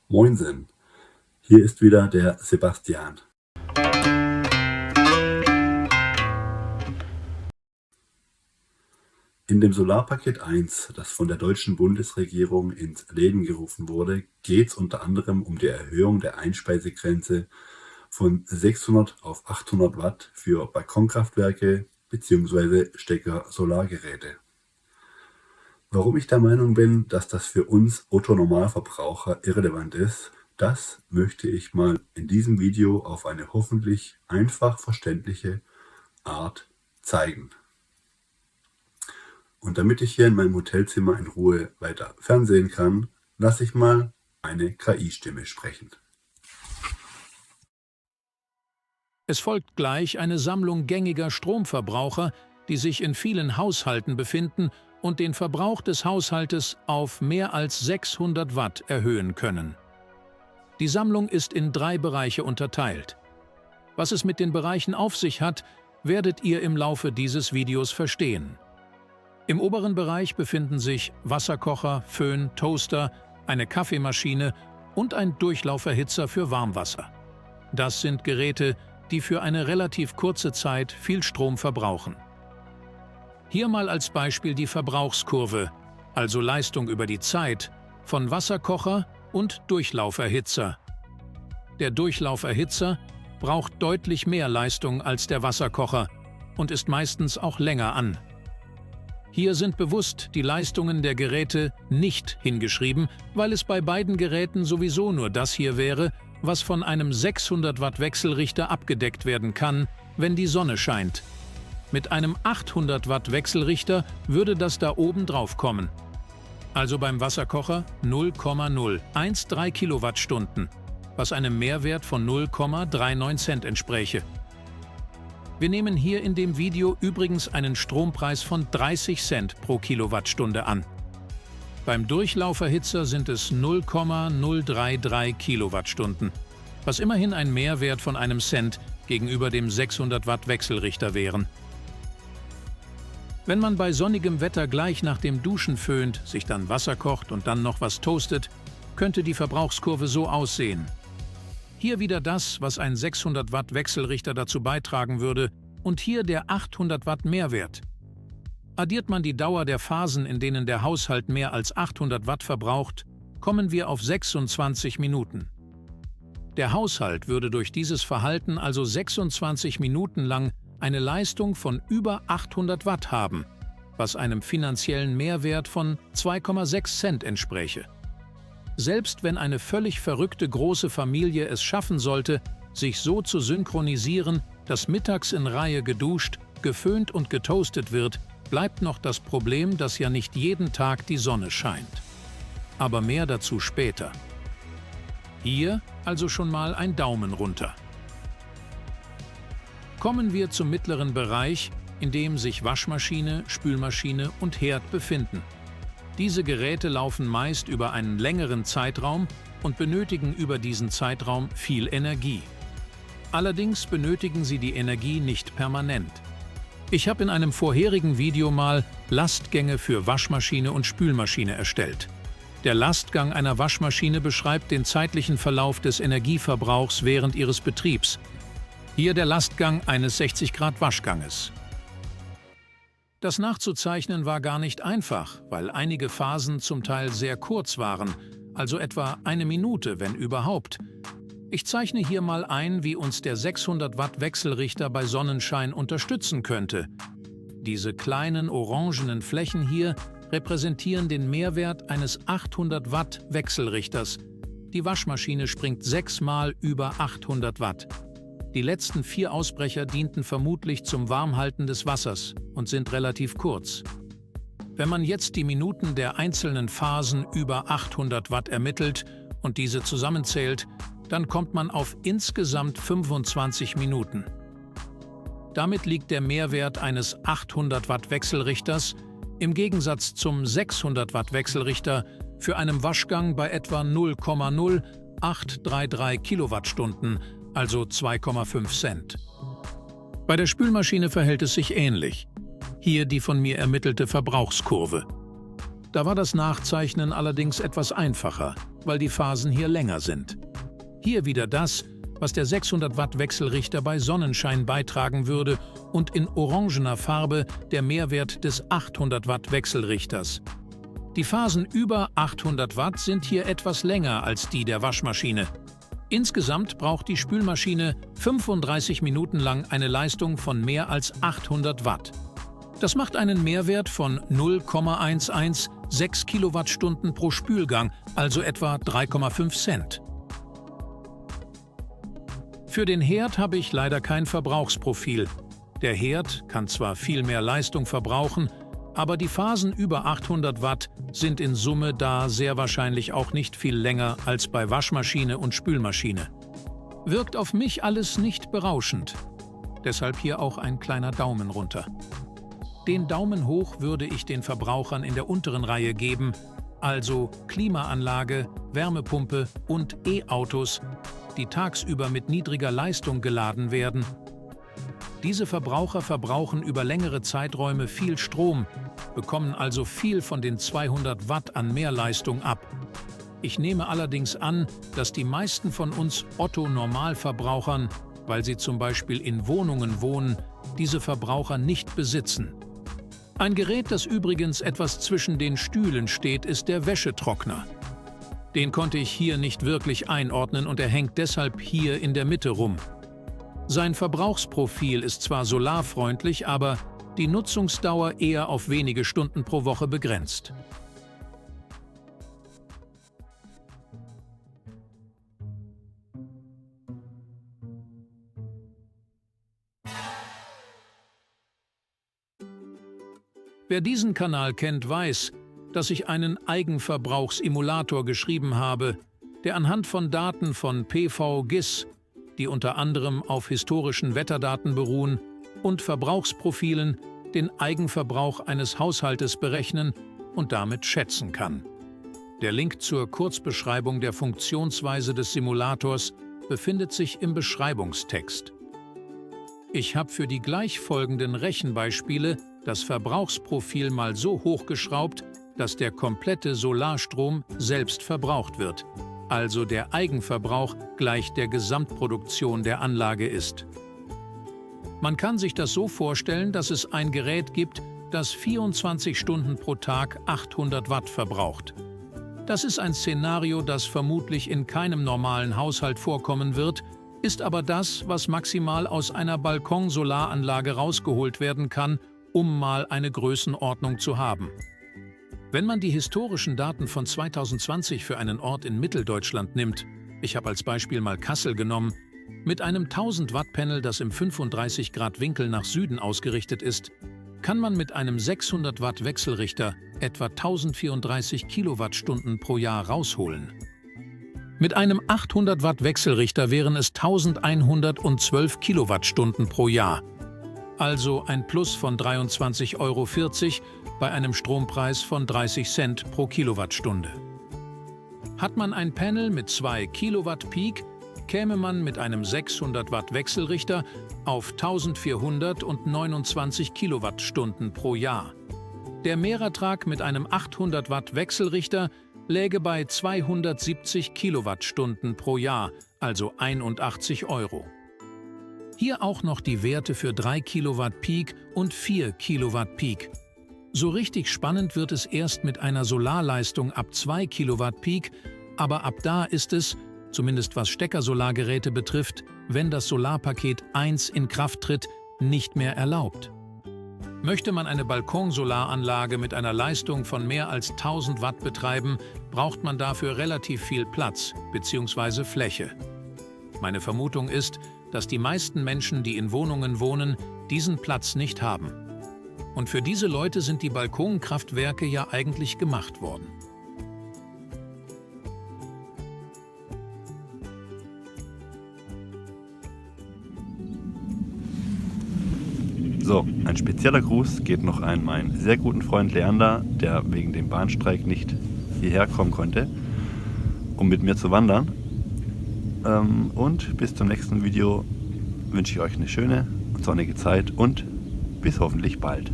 Moinsen, hier ist wieder der Sebastian. In dem Solarpaket 1, das von der deutschen Bundesregierung ins Leben gerufen wurde, geht es unter anderem um die Erhöhung der Einspeisegrenze von 600 auf 800 Watt für Balkonkraftwerke bzw. Stecker-Solargeräte. Warum ich der Meinung bin, dass das für uns Otto-Normalverbraucher irrelevant ist, das möchte ich mal in diesem Video auf eine hoffentlich einfach verständliche Art zeigen. Und damit ich hier in meinem Hotelzimmer in Ruhe weiter fernsehen kann, lasse ich mal eine KI-Stimme sprechen. Es folgt gleich eine Sammlung gängiger Stromverbraucher, die sich in vielen Haushalten befinden und den Verbrauch des Haushaltes auf mehr als 600 Watt erhöhen können. Die Sammlung ist in 3 Bereiche unterteilt. Was es mit den Bereichen auf sich hat, werdet ihr im Laufe dieses Videos verstehen. Im oberen Bereich befinden sich Wasserkocher, Föhn, Toaster, eine Kaffeemaschine und ein Durchlauferhitzer für Warmwasser. Das sind Geräte, die für eine relativ kurze Zeit viel Strom verbrauchen. Hier mal als Beispiel die Verbrauchskurve, also Leistung über die Zeit, von Wasserkocher und Durchlauferhitzer. Der Durchlauferhitzer braucht deutlich mehr Leistung als der Wasserkocher und ist meistens auch länger an. Hier sind bewusst die Leistungen der Geräte nicht hingeschrieben, weil es bei beiden Geräten sowieso nur das hier wäre, was von einem 600 Watt Wechselrichter abgedeckt werden kann, wenn die Sonne scheint. Mit einem 800 Watt Wechselrichter würde das da oben drauf kommen. Also beim Wasserkocher 0,013 Kilowattstunden, was einem Mehrwert von 0,39 Cent entspräche. Wir nehmen hier in dem Video übrigens einen Strompreis von 30 Cent pro Kilowattstunde an. Beim Durchlauferhitzer sind es 0,033 Kilowattstunden, was immerhin ein Mehrwert von einem Cent gegenüber dem 600 Watt Wechselrichter wären. Wenn man bei sonnigem Wetter gleich nach dem Duschen föhnt, sich dann Wasser kocht und dann noch was toastet, könnte die Verbrauchskurve so aussehen. Hier wieder das, was ein 600 Watt Wechselrichter dazu beitragen würde, und hier der 800 Watt Mehrwert. Addiert man die Dauer der Phasen, in denen der Haushalt mehr als 800 Watt verbraucht, kommen wir auf 26 Minuten. Der Haushalt würde durch dieses Verhalten also 26 Minuten lang eine Leistung von über 800 Watt haben, was einem finanziellen Mehrwert von 2,6 Cent entspräche. Selbst wenn eine völlig verrückte große Familie es schaffen sollte, sich so zu synchronisieren, dass mittags in Reihe geduscht, geföhnt und getoastet wird, bleibt noch das Problem, dass ja nicht jeden Tag die Sonne scheint. Aber mehr dazu später. Hier also schon mal ein Daumen runter. Kommen wir zum mittleren Bereich, in dem sich Waschmaschine, Spülmaschine und Herd befinden. Diese Geräte laufen meist über einen längeren Zeitraum und benötigen über diesen Zeitraum viel Energie. Allerdings benötigen sie die Energie nicht permanent. Ich habe in einem vorherigen Video mal Lastgänge für Waschmaschine und Spülmaschine erstellt. Der Lastgang einer Waschmaschine beschreibt den zeitlichen Verlauf des Energieverbrauchs während ihres Betriebs. Hier der Lastgang eines 60 Grad Waschganges. Das nachzuzeichnen war gar nicht einfach, weil einige Phasen zum Teil sehr kurz waren, also etwa eine Minute, wenn überhaupt. Ich zeichne hier mal ein, wie uns der 600 Watt Wechselrichter bei Sonnenschein unterstützen könnte. Diese kleinen orangenen Flächen hier repräsentieren den Mehrwert eines 800 Watt Wechselrichters. Die Waschmaschine springt 6-mal über 800 Watt. Die letzten 4 Ausbrecher dienten vermutlich zum Warmhalten des Wassers und sind relativ kurz. Wenn man jetzt die Minuten der einzelnen Phasen über 800 Watt ermittelt und diese zusammenzählt, dann kommt man auf insgesamt 25 Minuten. Damit liegt der Mehrwert eines 800 Watt Wechselrichters im Gegensatz zum 600 Watt Wechselrichter für einen Waschgang bei etwa 0,0833 Kilowattstunden, also 2,5 Cent. Bei der Spülmaschine verhält es sich ähnlich. Hier die von mir ermittelte Verbrauchskurve. Da war das Nachzeichnen allerdings etwas einfacher. weil die Phasen hier länger sind. Hier wieder das, was der 600 Watt Wechselrichter bei Sonnenschein beitragen würde, und in orangener Farbe der Mehrwert des 800 Watt Wechselrichters. Die Phasen über 800 Watt sind hier etwas länger als die der Waschmaschine. Insgesamt braucht die Spülmaschine 35 Minuten lang eine Leistung von mehr als 800 Watt. Das macht einen Mehrwert von 0,116 Kilowattstunden pro Spülgang, also etwa 3,5 Cent. Für den Herd habe ich leider kein Verbrauchsprofil. Der Herd kann zwar viel mehr Leistung verbrauchen, aber die Phasen über 800 Watt sind in Summe da sehr wahrscheinlich auch nicht viel länger als bei Waschmaschine und Spülmaschine. Wirkt auf mich alles nicht berauschend. Deshalb hier auch ein kleiner Daumen runter. Den Daumen hoch würde ich den Verbrauchern in der unteren Reihe geben, also Klimaanlage, Wärmepumpe und E-Autos, die tagsüber mit niedriger Leistung geladen werden. Diese Verbraucher verbrauchen über längere Zeiträume viel Strom, bekommen also viel von den 200 Watt an Mehrleistung ab. Ich nehme allerdings an, dass die meisten von uns Otto-Normalverbrauchern, weil sie zum Beispiel in Wohnungen wohnen, diese Verbraucher nicht besitzen. Ein Gerät, das übrigens etwas zwischen den Stühlen steht, ist der Wäschetrockner. Den konnte ich hier nicht wirklich einordnen und er hängt deshalb hier in der Mitte rum. Sein Verbrauchsprofil ist zwar solarfreundlich, aber die Nutzungsdauer eher auf wenige Stunden pro Woche begrenzt. Wer diesen Kanal kennt, weiß, dass ich einen Eigenverbrauchsimulator geschrieben habe, der anhand von Daten von PV-GIS, die unter anderem auf historischen Wetterdaten beruhen, und Verbrauchsprofilen den Eigenverbrauch eines Haushaltes berechnen und damit schätzen kann. Der Link zur Kurzbeschreibung der Funktionsweise des Simulators befindet sich im Beschreibungstext. Ich habe für die gleich folgenden Rechenbeispiele das Verbrauchsprofil mal so hochgeschraubt, dass der komplette Solarstrom selbst verbraucht wird, also der Eigenverbrauch gleich der Gesamtproduktion der Anlage ist. Man kann sich das so vorstellen, dass es ein Gerät gibt, das 24 Stunden pro Tag 800 Watt verbraucht. Das ist ein Szenario, das vermutlich in keinem normalen Haushalt vorkommen wird, ist aber das, was maximal aus einer Balkonsolaranlage rausgeholt werden kann, um mal eine Größenordnung zu haben. Wenn man die historischen Daten von 2020 für einen Ort in Mitteldeutschland nimmt, ich habe als Beispiel mal Kassel genommen, mit einem 1000 Watt Panel, das im 35 Grad Winkel nach Süden ausgerichtet ist, kann man mit einem 600 Watt Wechselrichter etwa 1034 Kilowattstunden pro Jahr rausholen. Mit einem 800 Watt Wechselrichter wären es 1112 Kilowattstunden pro Jahr, also ein Plus von 23,40 € bei einem Strompreis von 30 Cent pro Kilowattstunde. Hat man ein Panel mit 2 Kilowatt Peak, käme man mit einem 600 Watt Wechselrichter auf 1429 Kilowattstunden pro Jahr. Der Mehrertrag mit einem 800 Watt Wechselrichter läge bei 270 Kilowattstunden pro Jahr, also 81 €. Hier auch noch die Werte für 3 Kilowatt Peak und 4 Kilowatt Peak. So richtig spannend wird es erst mit einer Solarleistung ab 2 Kilowatt Peak, aber ab da ist es, zumindest was Steckersolargeräte betrifft, wenn das Solarpaket 1 in Kraft tritt, nicht mehr erlaubt. Möchte man eine Balkonsolaranlage mit einer Leistung von mehr als 1000 Watt betreiben, braucht man dafür relativ viel Platz bzw. Fläche. Meine Vermutung ist, dass die meisten Menschen, die in Wohnungen wohnen, diesen Platz nicht haben. Und für diese Leute sind die Balkonkraftwerke ja eigentlich gemacht worden. So, ein spezieller Gruß geht noch an meinen sehr guten Freund Leander, der wegen dem Bahnstreik nicht hierher kommen konnte, um mit mir zu wandern. Und bis zum nächsten Video wünsche ich euch eine schöne und sonnige Zeit und bis hoffentlich bald.